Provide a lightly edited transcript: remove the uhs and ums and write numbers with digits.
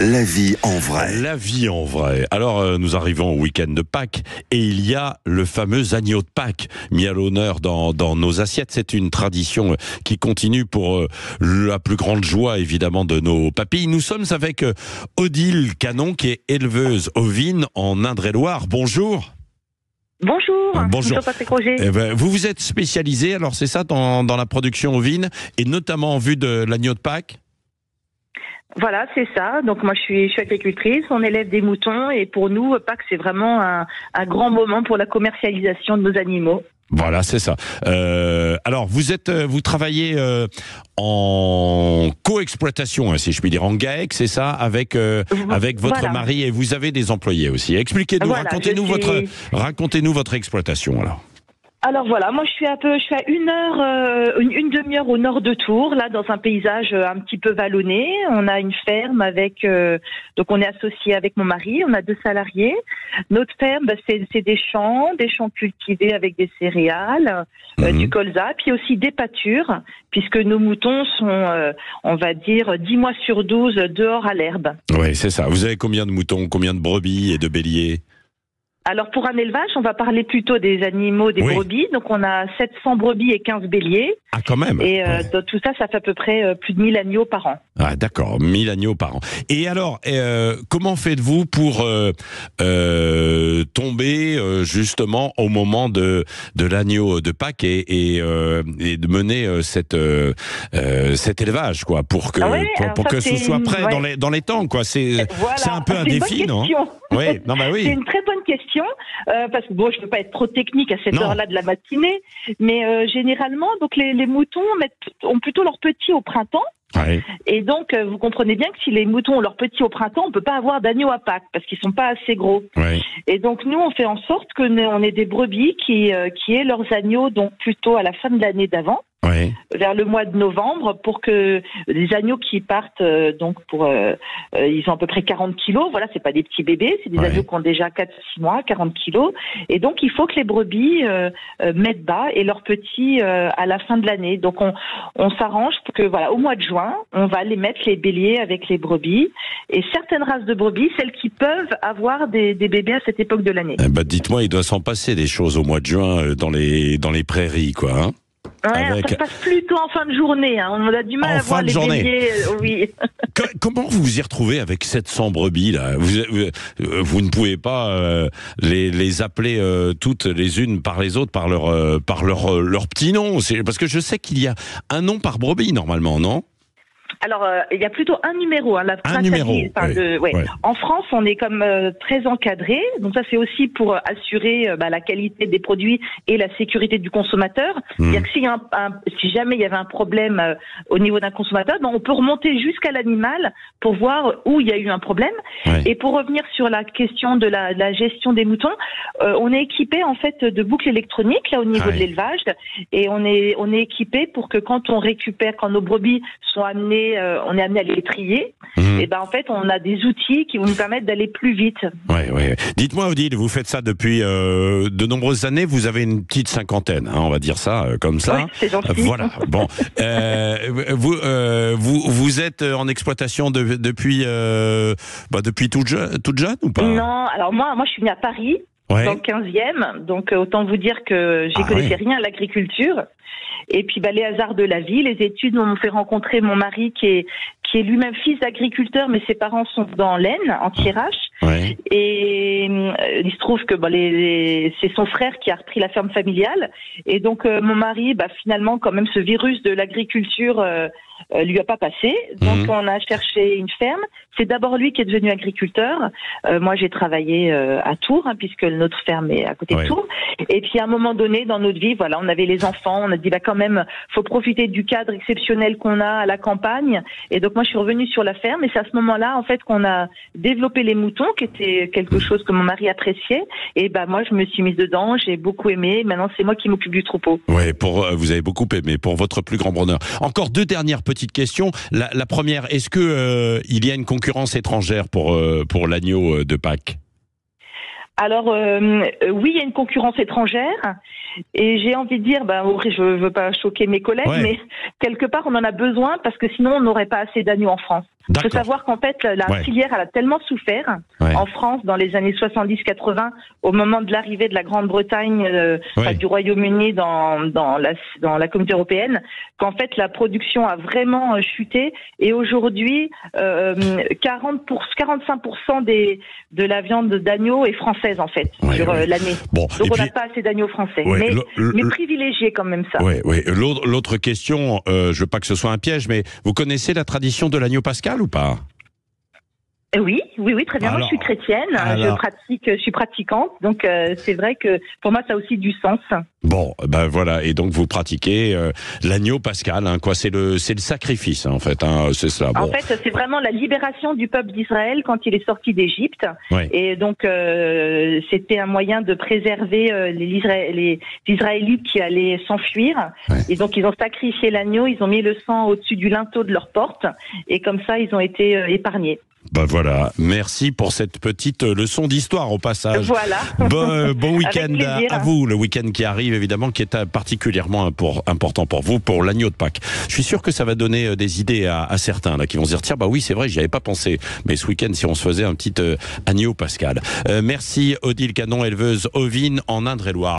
La vie en vrai. La vie en vrai. Alors, nous arrivons au week-end de Pâques et il y a le fameux agneau de Pâques mis à l'honneur dans nos assiettes. C'est une tradition qui continue pour la plus grande joie, évidemment, de nos papilles. Nous sommes avec Odile Canon, qui est éleveuse ovine en Indre-et-Loire. Bonjour. Bonjour. Bonjour. Patrick Roger. Vous vous êtes spécialisé, alors c'est ça, dans la production ovine, et notamment en vue de l'agneau de Pâques? Voilà, c'est ça. Donc moi je suis agricultrice, on élève des moutons et pour nous Pâques c'est vraiment un grand moment pour la commercialisation de nos animaux. Voilà, c'est ça. Alors vous travaillez en coexploitation, si je puis dire, en GAEC, c'est ça, avec votre mari, et vous avez des employés aussi. Expliquez-nous, voilà, racontez-nous votre exploitation alors. Alors voilà, moi je suis à une demi-heure au nord de Tours, là dans un paysage un petit peu vallonné. On a une ferme avec, donc on est associé avec mon mari, on a 2 salariés. Notre ferme, c'est des champs cultivés avec des céréales, du colza, puis aussi des pâtures, puisque nos moutons sont, on va dire, 10 mois sur 12 dehors à l'herbe. Oui, c'est ça. Vous avez combien de moutons, combien de brebis et de béliers ? Alors pour un élevage, on va parler plutôt des animaux, des brebis. Donc on a 700 brebis et 15 béliers. Ah quand même. Et tout ça, ça fait à peu près plus de 1000 agneaux par an. Ah d'accord, 1000 agneaux par an. Et alors, comment faites-vous pour tomber justement au moment de l'agneau de Pâques et de mener cet élevage, quoi, pour que ce soit prêt dans les temps, quoi. C'est un peu un défi, non? Oui, non, bah oui. C'est une très bonne question, parce que bon, je ne veux pas être trop technique à cette heure-là de la matinée, mais généralement, donc les moutons ont plutôt leurs petits au printemps. Ouais. Et donc, vous comprenez bien que si les moutons ont leurs petits au printemps, on peut pas avoir d'agneaux à Pâques parce qu'ils sont pas assez gros. Ouais. Et donc, nous, on fait en sorte on ait des brebis qui aient leurs agneaux donc plutôt à la fin de l'année d'avant. Ouais. Vers le mois de novembre, pour que les agneaux qui partent, ils ont à peu près 40 kilos. Voilà, c'est pas des petits bébés, c'est des agneaux qui ont déjà 4-6 mois, 40 kilos. Et donc, il faut que les brebis mettent bas et leurs petits à la fin de l'année. Donc, on s'arrange pour que, voilà, au mois de juin, on va les mettre les béliers avec les brebis. Et certaines races de brebis, celles qui peuvent avoir des bébés à cette époque de l'année. Dites-moi, il doit s'en passer des choses au mois de juin dans les prairies, quoi, hein? Ouais, ça se passe plutôt en fin de journée. Hein. On a du mal à voir les béliers. Oui. Comment vous vous y retrouvez avec 700 brebis là? Vous ne pouvez pas les appeler toutes les unes par les autres par leur petit nom. Parce que je sais qu'il y a un nom par brebis normalement, non? Alors, il y a plutôt un numéro. Hein, un numéro. En France, on est comme très encadré. Donc ça, c'est aussi pour assurer la qualité des produits et la sécurité du consommateur. C'est-à-dire que si jamais il y avait un problème au niveau d'un consommateur, on peut remonter jusqu'à l'animal pour voir où il y a eu un problème. Ouais. Et pour revenir sur la question de la gestion des moutons, on est équipé en fait de boucles électroniques là au niveau de l'élevage, et on est équipé pour que quand nos brebis sont amenées, on est amené à les trier. Et en fait, on a des outils qui vont nous permettre d'aller plus vite. Ouais. Dites-moi, Odile, vous faites ça depuis de nombreuses années. Vous avez une petite cinquantaine, hein, on va dire ça comme ça. Oui, c'est gentil. Voilà. Bon, vous êtes en exploitation depuis toute jeune ou pas? Non, alors moi, je suis venue à Paris. Dans le 15e, donc autant vous dire que j'y connaissais rien à l'agriculture. Et puis les hasards de la vie, les études m'ont fait rencontrer mon mari qui est lui-même fils d'agriculteur, mais ses parents sont dans l'Aisne, en Thiérache. Ouais. Et il se trouve que c'est son frère qui a repris la ferme familiale. Et donc mon mari, finalement, quand même, ce virus de l'agriculture lui a pas passé. Donc on a cherché une ferme. C'est d'abord lui qui est devenu agriculteur. Moi, j'ai travaillé à Tours, puisque notre ferme est à côté de Tours. Et puis à un moment donné dans notre vie, on avait les enfants. On a dit quand même, faut profiter du cadre exceptionnel qu'on a à la campagne. Et donc moi, je suis revenue sur la ferme. Et c'est à ce moment-là, en fait, qu'on a développé les moutons, qui était quelque chose que mon mari appréciait. Et moi, je me suis mise dedans. J'ai beaucoup aimé. Maintenant, c'est moi qui m'occupe du troupeau. Ouais, vous avez beaucoup aimé, pour votre plus grand bonheur. Encore 2 dernières petites questions. La première, est-ce que il y a une concurrence étrangère pour l'agneau de Pâques? Alors oui, il y a une concurrence étrangère, et j'ai envie de dire, je veux pas choquer mes collègues, mais quelque part on en a besoin parce que sinon on n'aurait pas assez d'agneaux en France. Il faut savoir qu'en fait, la filière elle a tellement souffert en France dans les années 70-80, au moment de l'arrivée de la Grande-Bretagne, du Royaume-Uni dans la communauté européenne, qu'en fait la production a vraiment chuté. Et aujourd'hui, 45% de la viande d'agneau est française en fait sur l'année. Bon, donc on n'a pas assez d'agneaux français, mais privilégié quand même ça. L'autre question, je veux pas que ce soit un piège, mais vous connaissez la tradition de l'agneau pascal ou pas ? Oui, très bien. Alors, moi, je suis chrétienne, je suis pratiquante, donc c'est vrai que pour moi, ça a aussi du sens. Bon, ben voilà, et donc vous pratiquez l'agneau pascal, c'est le sacrifice, en fait, c'est cela. Bon. En fait, c'est vraiment la libération du peuple d'Israël quand il est sorti d'Égypte, et donc c'était un moyen de préserver les Israélites qui allaient s'enfuir, et donc ils ont sacrifié l'agneau, ils ont mis le sang au-dessus du linteau de leur porte, et comme ça, ils ont été épargnés. Ben voilà, merci pour cette petite leçon d'histoire au passage. Voilà. Bon week-end à vous, le week-end qui arrive évidemment, qui est particulièrement important pour vous, pour l'agneau de Pâques. Je suis sûr que ça va donner des idées à certains là qui vont se dire tiens oui c'est vrai j'y avais pas pensé, mais ce week-end si on se faisait un petit agneau pascal. Merci Odile Canon, éleveuse ovine en Indre-et-Loire.